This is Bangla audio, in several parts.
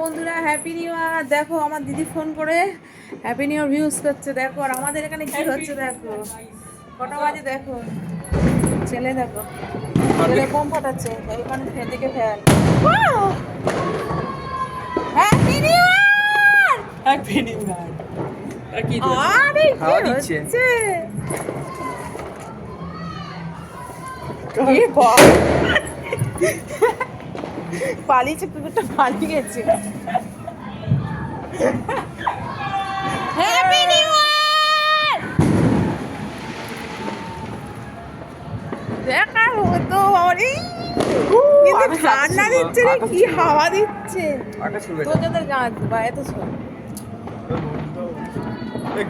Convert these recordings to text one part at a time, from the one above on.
বন্ধুরা, হ্যাপি নিউ ইয়ার। দেখো আমার দিদি ফোন করে হ্যাপি নিউ ইয়ার ভিউজ করছে। দেখো আর আমাদের এখানে কি হচ্ছে দেখো, কটা বাজে দেখো। ছেলে দেখো, ছেলে বোম ফাটাচ্ছে ওইখানে, সেদিকে fail. Happy new year, happy new year. কি আরে হাওয়া কি দিচ্ছে? হচ্ছে? এ বাবা, পালিয়েছে কুকুরটা, পালিয়ে গেছে। Happy new year. দেখা হতো অরে, কিন্তু ঠান্ডা দিচ্ছে রে, কি হাওয়া দিচ্ছে। তোদের গান বাইরে তো শোন।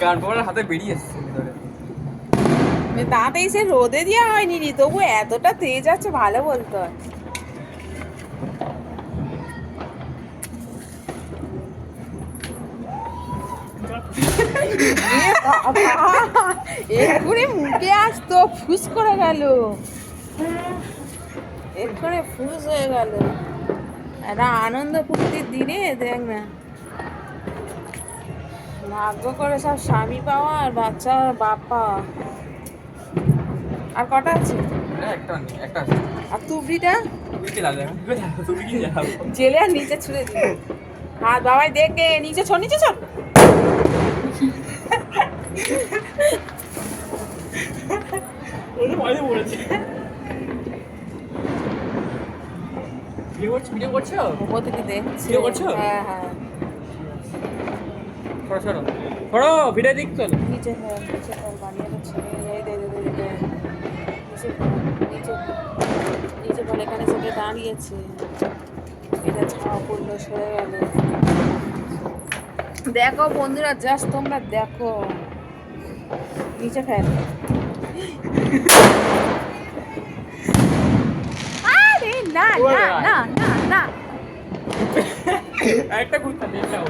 গান পাওয়ার হাতে বেরিয়ে এসছে ভিতরে। তাতেই সে রোদে দেওয়া হয়নি রে, তবু এতটা তেজ আছে ভালো বলতে হয়। এক্ষুনি মুখে আসতো, ফুস করে গেল, এক্ষুনি ফুস হয়ে গেল। একটা আনন্দ ফুর্তির দিনে দেখ না, ভাগ্য করে সব স্বামী পাওয়া আর বাচ্চা আর বাপ পাওয়া। আর কটা আছে? একটা আছে। আর তুবড়িটা তুমি কি যাও? জেলে আর নিচে ছুঁড়ে দিল। হাত বাবাই দেখে নিচে ছোট, নিচে ছোট। ওরে মাঝে পড়েছে। ভিডিও করছো? ওপর থেকে দেখছি। ভিডিও করছো? হ্যাঁ হ্যাঁ, সরো ভিডিও দিক চলো। নিচে ফেল, নিচে ফেল, বানিয়ে দিচ্ছে। এই দে দে দে দে, নিচে ফেল, নিচে ফেল, নিচে ফেল। এখানে সবাই দাঁড়িয়েছে, এটা ছাওয়া পড়লো, সরে গেল। দেখো বন্ধুরা, জাস্ট তোমরা দেখো, নিচে ফেল। আরে না না না না না, একটা ঘুরতে নিয়ে যাও।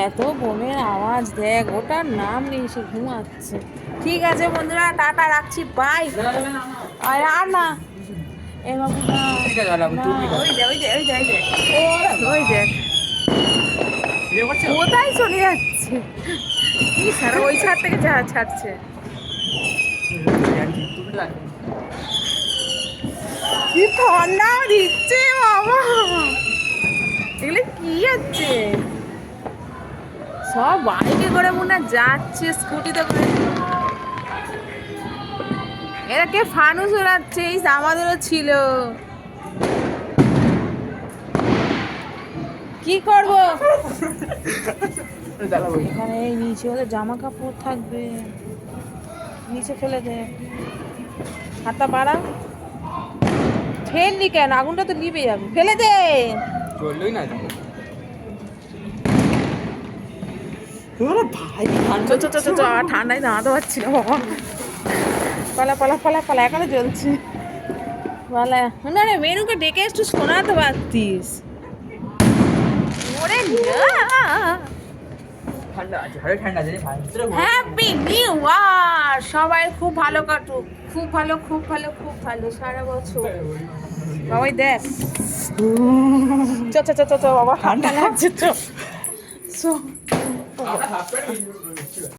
এত বোমের আওয়াজ দেখ, ওটার নাম নেই, সে ঘুমাচ্ছে। ঠিক আছে বন্ধুরা, টাটা, রাখছি, বাই। আর না এ বাবু না, ঠিক আছে, দাঁড়াও, না, তুমি দাও। ওই দে ওই দে ওই দে ওই দে, ভিডিও করছো? কোথায় চলে যাচ্ছে? কি সারা ওই ছাদ থেকে যা ছাড়ছে। কি ঠান্ডা দিচ্ছে বাবা, এগুলো কি হচ্ছে? সব বাইকে করে মনে হয় যাচ্ছে, স্কুটিতে করে। এরা কে ফানুস ওড়াচ্ছে? আমাদেরও ছিল। কি করব এখানে? এই নিচে ওদের জামা কাপড় থাকবে, নিচে ফেলে দে। হাতটা বাড়া, ফেললি কেন? আগুনটা তো নিভে যাবে, ফেলে দে। চললই না। ভাই ঠান্ডায় দাঁড়াতে পারছি না বাবা। পালা পালা পালা পালা, এখনো জ্বলছে। পালা না রে, মেনুকে ডেকে একটু শোনাতে পারতিস। ওরে না, ঠান্ডা আছে, ভালো ঠান্ডা আছে ভাই। Happy new year. সবাই খুব ভালো কাটুক, খুব ভালো খুব ভালো খুব ভালো সারা বছর। বাবাই দেখ, চ চ চ চ বাবা, ঠান্ডা লাগছে, চ।